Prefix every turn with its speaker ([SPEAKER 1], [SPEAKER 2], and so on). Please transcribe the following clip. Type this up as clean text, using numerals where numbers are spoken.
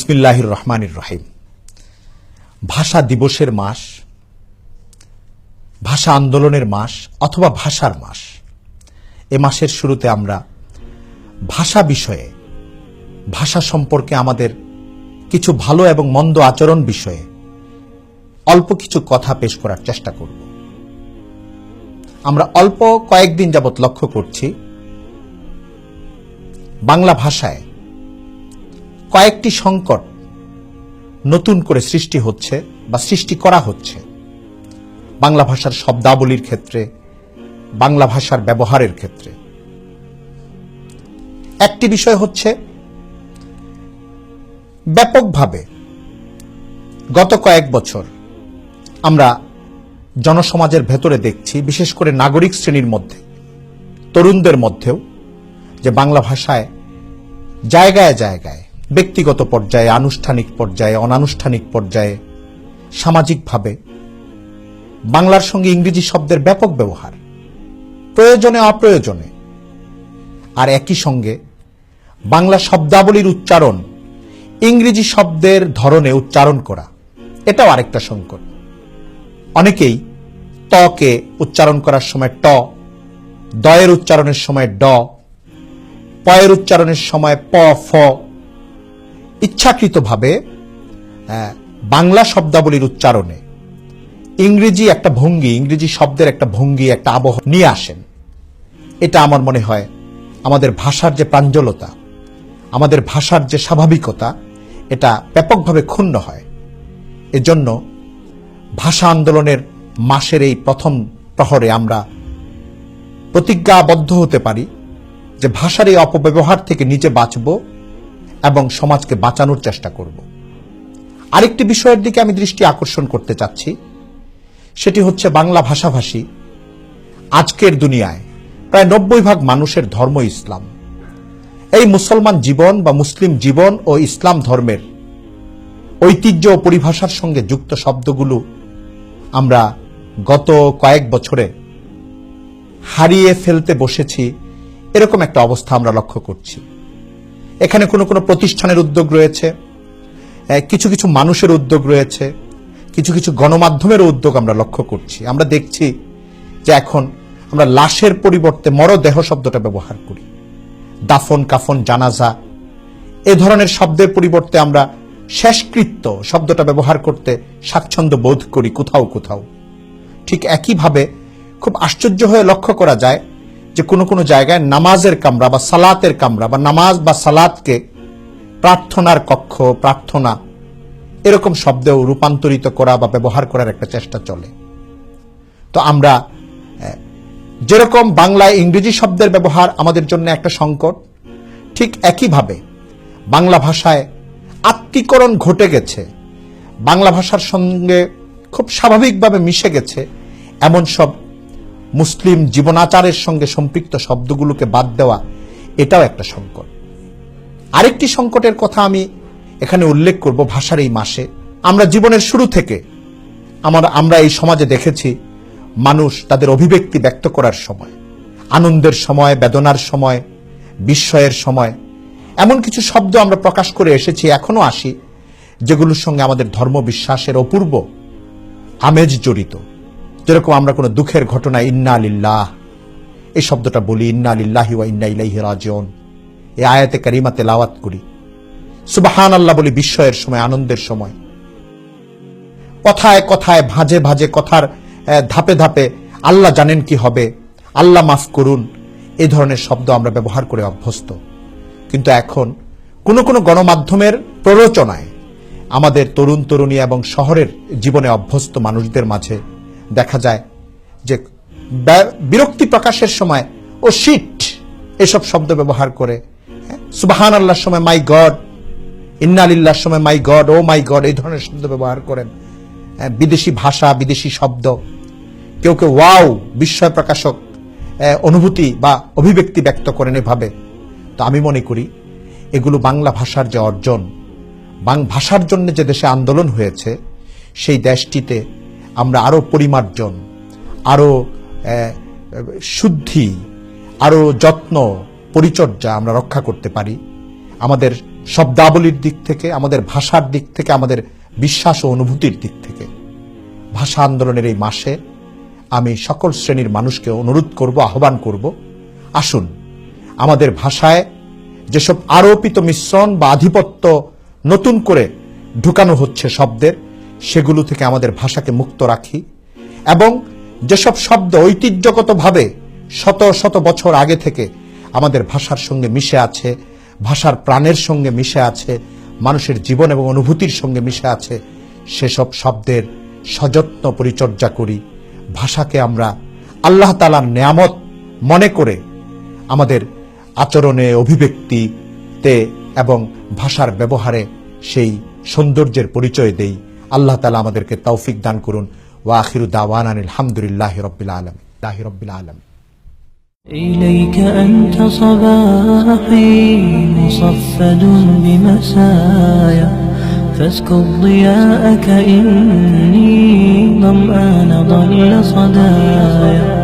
[SPEAKER 1] বিসমিল্লাহির রহমানির রহিম। ভাষা দিবসের মাস, ভাষা আন্দোলনের মাস অথবা ভাষার মাস। এ মাসের শুরুতে আমরা ভাষা বিষয়ে, ভাষা সম্পর্কে আমাদের কিছু ভালো এবং মন্দ আচরণ বিষয়ে অল্প কিছু কথা পেশ করার চেষ্টা করব। আমরা অল্প কয়েকদিন যাবৎ লক্ষ্য করছি বাংলা ভাষায় কয়েকটি সংকট নতুন করে সৃষ্টি হচ্ছে বা সৃষ্টি করা হচ্ছে। বাংলা ভাষার শব্দাবলীর ক্ষেত্রে, বাংলা ভাষার ব্যবহারের ক্ষেত্রে। একটি বিষয় হচ্ছে ব্যাপকভাবে গত কয়েক বছর আমরা জনসমাজের ভেতরে দেখছি, বিশেষ করে নাগরিক শ্রেণীর মধ্যে, তরুণদের মধ্যেও, যে বাংলা ভাষায় জায়গায় জায়গায়, ব্যক্তিগত পর্যায়ে, আনুষ্ঠানিক পর্যায়ে, অনানুষ্ঠানিক পর্যায়ে, সামাজিকভাবে বাংলার সঙ্গে ইংরেজি শব্দের ব্যাপক ব্যবহার, প্রয়োজনে অপ্রয়োজনে। আর একই সঙ্গে বাংলা শব্দাবলীর উচ্চারণ ইংরেজি শব্দের ধরনে উচ্চারণ করা, এটাও আরেকটা সংকট। অনেকেই তকে উচ্চারণ করার সময় ট, দয়ের উচ্চারণের সময় ড, পয়ের উচ্চারণের সময় প, ফ, ইচ্ছাকৃতভাবে বাংলা শব্দাবলীর উচ্চারণে ইংরেজি একটা ভঙ্গি, ইংরেজি শব্দের একটা ভঙ্গি, একটা আবহ নিয়ে আসেন। এটা আমার মনে হয় আমাদের ভাষার যে প্রাঞ্জলতা, আমাদের ভাষার যে স্বাভাবিকতা, এটা ব্যাপকভাবে ক্ষুণ্ণ হয়। এজন্য ভাষা আন্দোলনের মাসের এই প্রথম প্রহরে আমরা প্রতিজ্ঞাবদ্ধ হতে পারি যে ভাষার এই অপব্যবহার থেকে নিজে বাঁচব এবং সমাজকে বাঁচানোর চেষ্টা করব। আরেকটি বিষয়ের দিকে আমি দৃষ্টি আকর্ষণ করতে চাচ্ছি, সেটি হচ্ছে বাংলা ভাষাভাষী আজকের দুনিয়ায় প্রায় 90% মানুষের ধর্ম ইসলাম। এই মুসলমান জীবন বা মুসলিম জীবন ও ইসলাম ধর্মের ঐতিহ্য ও পরিভাষার সঙ্গে যুক্ত শব্দগুলো আমরা গত কয়েক বছরে হারিয়ে ফেলতে বসেছি, এরকম একটা অবস্থা আমরা লক্ষ্য করছি। এখানে কোনো কোনো প্রতিষ্ঠানের উদ্যোগ রয়েছে, কিছু কিছু মানুষের উদ্যোগ রয়েছে, কিছু কিছু গণমাধ্যমের উদ্যোগ আমরা লক্ষ্য করছি। আমরা দেখছি যে এখন আমরা লাশের পরিবর্তে মরদেহ শব্দটা ব্যবহার করি। দাফন, কাফন, জানাজা এ ধরনের শব্দের পরিবর্তে আমরা শেষকৃত্য শব্দটা ব্যবহার করতে স্বাচ্ছন্দ্য বোধ করি কোথাও কোথাও। ঠিক একইভাবে খুব আশ্চর্য হয়ে লক্ষ্য করা যায় যে কোনো কোনো জায়গায় নামাজের কামরা বা সালাতের কামরা বা নামাজ বা সালাতকে প্রার্থনার কক্ষ, প্রার্থনা এরকম শব্দেও রূপান্তরিত করা বা ব্যবহার করার একটা চেষ্টা চলে। তো আমরা যেরকম বাংলায় ইংরেজি শব্দের ব্যবহার আমাদের জন্য একটা সংকট, ঠিক একইভাবে বাংলা ভাষায় আত্মীকরণ ঘটে গেছে, বাংলা ভাষার সঙ্গে খুব স্বাভাবিকভাবে মিশে গেছে এমন সব মুসলিম জীবনাচারের সঙ্গে সম্পৃক্ত শব্দগুলোকে বাদ দেওয়া, এটাও একটা সংকট। আরেকটি সংকটের কথা আমি এখানে উল্লেখ করব। ভাষার এই মাসে আমরা জীবনের শুরু থেকে আমরা এই সমাজে দেখেছি মানুষ তাদের অভিব্যক্তি ব্যক্ত করার সময়, আনন্দের সময়, বেদনার সময়, বিস্ময়ের সময় এমন কিছু শব্দ আমরা প্রকাশ করে এসেছি, এখনো আসি, যেগুলোর সঙ্গে আমাদের ধর্ম বিশ্বাসের অপূর্ব আমেজ জড়িত। যেরকম আমরা কোনো দুঃখের ঘটনা ইন্না লিল্লাহ এই শব্দটা বলি, ইন্না লিল্লাহি ওয়া ইন্না ইলাইহি রাজিউন এই আয়াতে কারিমা তেলাওয়াত করি, সুবহানাল্লাহ বলি বিস্ময়ের সময়, আনন্দের সময়। কথায় কথায়, ভাঁজে ভাঁজে, কথার ধাপে ধাপে আল্লাহ জানেন কি হবে, আল্লাহ মাফ করুন, এই ধরনের শব্দ আমরা ব্যবহার করে অভ্যস্ত। কিন্তু এখন কোনো কোনো গণমাধ্যমের প্ররোচনায় আমাদের তরুণ তরুণী এবং শহরের জীবনে অভ্যস্ত মানুষদের মাঝে দেখা যায় যে বিরক্তি প্রকাশের সময় ও শিট এসব শব্দ ব্যবহার করে, সুবহানাল্লাহর সময় মাই গড, ইন্না লিল্লাহর সময় মাই গড, ও মাই গড এই ধরনের শব্দ ব্যবহার করেন। বিদেশি ভাষা, বিদেশি শব্দ, কেউ কেউ ওয়াও বিস্ময় প্রকাশক অনুভূতি বা অভিব্যক্তি ব্যক্ত করেন এভাবে। তো আমি মনে করি এগুলো বাংলা ভাষার যে অর্জন, ভাষার জন্য যে দেশে আন্দোলন হয়েছে, সেই দেশটিতে আমরা আরো পরিমার্জন, আরো শুদ্ধি, আরো যত্ন, পরিচর্যা আমরা রক্ষা করতে পারি। আমাদের শব্দাবলীর দিক থেকে, আমাদের ভাষার দিক থেকে, আমাদের বিশ্বাস ও অনুভূতির দিক থেকে। ভাষা আন্দোলনের এই মাসে আমি সকল শ্রেণীর মানুষকে অনুরোধ করব, আহ্বান করব, আসুন আমাদের ভাষায় যেসব আরোপিত মিশ্রণ বা আধিপত্য নতুন করে ঢুকানো হচ্ছে শব্দের, সেগুলো থেকে আমাদের ভাষাকে মুক্ত রাখি এবং যেসব শব্দ ঐতিহ্যগতভাবে শত শত বছর আগে থেকে আমাদের ভাষার সঙ্গে মিশে আছে, ভাষার প্রাণের সঙ্গে মিশে আছে, মানুষের জীবন এবং অনুভূতির সঙ্গে মিশে আছে, সেসব শব্দের সযত্ন পরিচর্যা করি। ভাষাকে আমরা আল্লাহ তাআলার নেয়ামত মনে করে আমাদের আচরণে, অভিব্যক্তিতে এবং ভাষার ব্যবহারে সেই সৌন্দর্যের পরিচয় দেই। আল্লাহ তাআলা আমাদেরকে তৌফিক দান করুন। ওয়া আখিরু দাওয়ানা আলহামদুলিল্লাহি রাব্বিল আলামিন।
[SPEAKER 2] إليك أنت صباحي مصفد بمسايا فاسكب ضياءك إني ظمآن ضل صدايا